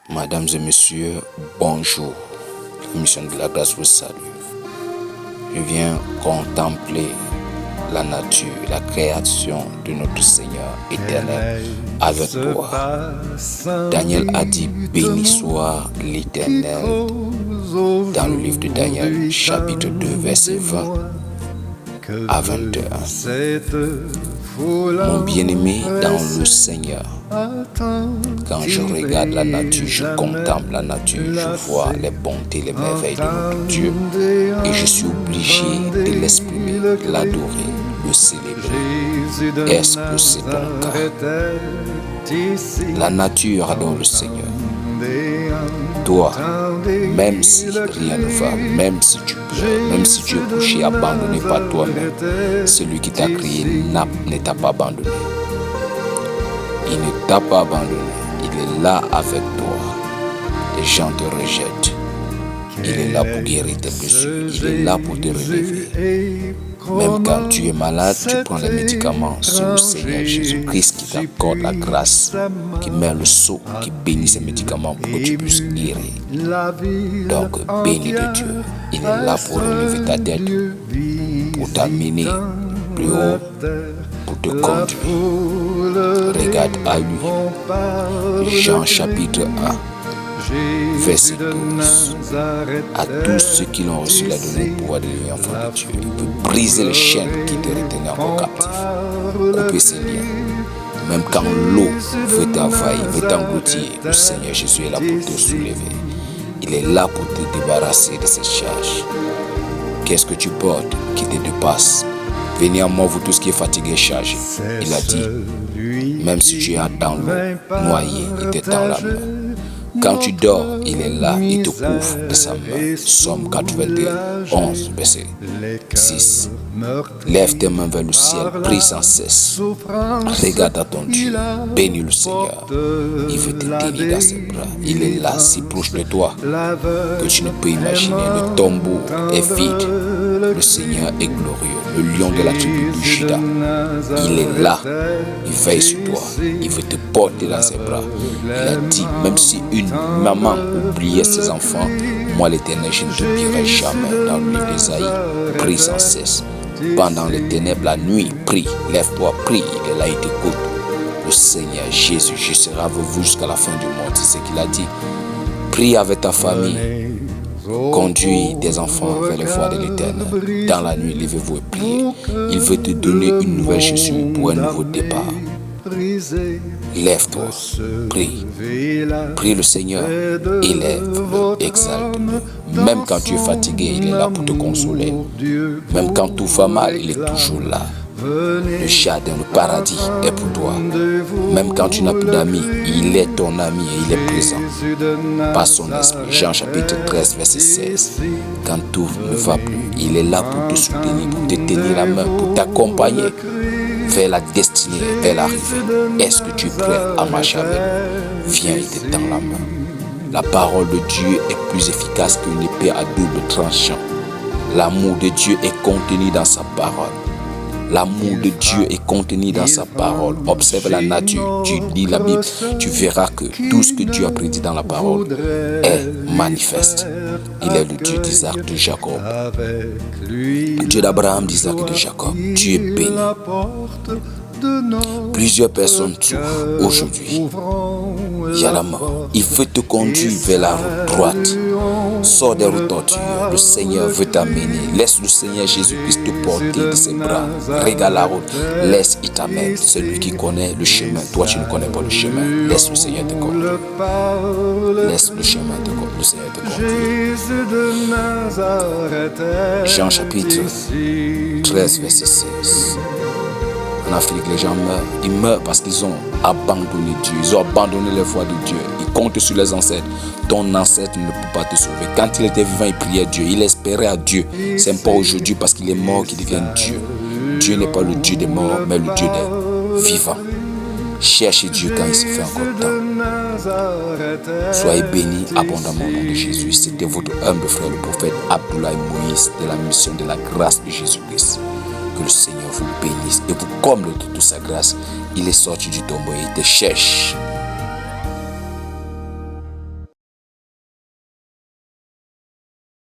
Mesdames et messieurs, bonjour. La mission de la grâce vous salue. Je viens contempler la nature, la création de notre Seigneur éternel avec toi. Daniel a dit, béni soit l'Éternel dans le livre de Daniel, chapitre 2, verset 20 à 21. Mon bien-aimé dans le Seigneur, quand je regarde la nature, je contemple la nature, je vois les bontés, les merveilles de notre Dieu et je suis obligé de l'exprimer, l'adorer, le célébrer. Est-ce que c'est ton cas? La nature adore le Seigneur. Toi, même si rien ne va, même si tu pleures, même si tu es couché, abandonné par toi-même, celui qui t'a créé ne t'a pas abandonné. Il ne t'a pas abandonné. Il est là avec toi. Les gens te rejettent. Il est là pour guérir tes blessures. Il est là pour te relever. Même quand tu es malade, tu prends les médicaments. C'est le Seigneur Jésus-Christ qui t'accorde la grâce, qui met le sceau, qui bénit ces médicaments pour que tu puisses guérir. Donc, bénis de Dieu. Il est là pour relever ta tête, pour t'amener plus haut, pour te conduire. Regarde à lui. Jean chapitre 1. Verset 12. À tous ceux qui l'ont reçu, il a donné le pouvoir de devenir enfant de Dieu. Il peut briser les chaînes qui te retenaient encore captif, couper ses liens. Même quand l'eau veut t'envahir, veut t'engloutir, le Seigneur Jésus est là pour te soulever. Il est là pour te débarrasser de cette charge. Qu'est-ce que tu portes qui te dépasse? Venez à moi, vous tous qui êtes fatigués et chargés. Il a dit, même si tu es dans l'eau, noyé, il t'étend la main. Quand tu dors, il est là, il te couvre de sa main. Somme 81, 11, verset 6. Lève tes mains vers le ciel, prie sans cesse. Regarde à ton Dieu, bénis le Seigneur. Il veut te tenir dans ses bras. Il est là, si proche de toi, que tu ne peux imaginer. Le tombeau est vide. Le Seigneur est glorieux. Le lion de la tribu de Juda, il est là. Il veille sur toi. Il veut te porter dans ses bras. Il a dit, même si une maman oubliait ses enfants, moi l'Éternel, je ne t'oublierai jamais. Dans le livre d'Ésaïe, prie sans cesse. Pendant les ténèbres, la nuit, prie. Lève-toi, prie. Il est là, il t'écoute. Le Seigneur Jésus, je serai avec vous jusqu'à la fin du monde. C'est ce qu'il a dit. Prie avec ta famille. Conduis tes enfants vers les voies de l'Éternel. Dans la nuit, levez-vous et priez. Il veut te donner une nouvelle chaussure pour un nouveau départ. Lève-toi, prie. Prie le Seigneur, élève-le, exalte-le. Même quand tu es fatigué, il est là pour te consoler. Même quand tout va mal, il est toujours là. Le jardin, le paradis est pour toi. Même quand tu n'as plus d'amis, il est ton ami et il est présent. Par son esprit, Jean chapitre 13, verset 16. Quand tout ne va plus, il est là pour te soutenir, pour te tenir la main, pour t'accompagner vers la destinée, vers l'arrivée. Est-ce que tu es prêt à marcher avec lui? Viens, il te tend la main. La parole de Dieu est plus efficace qu'une épée à double tranchant. L'amour de Dieu est contenu dans sa parole. L'amour de Dieu est contenu dans sa parole. Observe la nature, tu lis la Bible, tu verras que tout ce que Dieu a prédit dans la parole est manifeste. Il est le Dieu d'Isaac, de Jacob. Dieu d'Abraham, d'Isaac et de Jacob. Dieu est béni. Plusieurs personnes souffrent aujourd'hui. Il y a la mort. Il veut te conduire vers la route droite. Sors des routes tortueuses. Le Seigneur veut t'amener. Laisse le Seigneur Jésus-Christ te porter de ses bras. Regarde la route. Laisse, il t'amène. Celui qui connaît le chemin. Toi, tu ne connais pas le chemin. Laisse le Seigneur te conduire. Laisse le chemin te conduire. Le Seigneur te conduire. Jean chapitre 13, verset 16. En Afrique, les gens meurent. Ils meurent parce qu'ils ont abandonné Dieu. Ils ont abandonné les voies de Dieu. Ils comptent sur les ancêtres. Ton ancêtre ne peut pas te sauver. Quand il était vivant, il priait Dieu. Il espérait à Dieu. C'est pas aujourd'hui parce qu'il est mort qu'il devient Dieu. Dieu n'est pas le Dieu des morts, mais le Dieu des vivants. Cherchez Dieu quand il se fait encore temps. Soyez bénis abondamment au nom de Jésus. C'était votre humble frère, le prophète Abdoulaye Moïse, de la mission de la grâce de Jésus-Christ. Que le Seigneur vous bénisse et vous comble de toute sa grâce. Il est sorti du tombeau et il te cherche.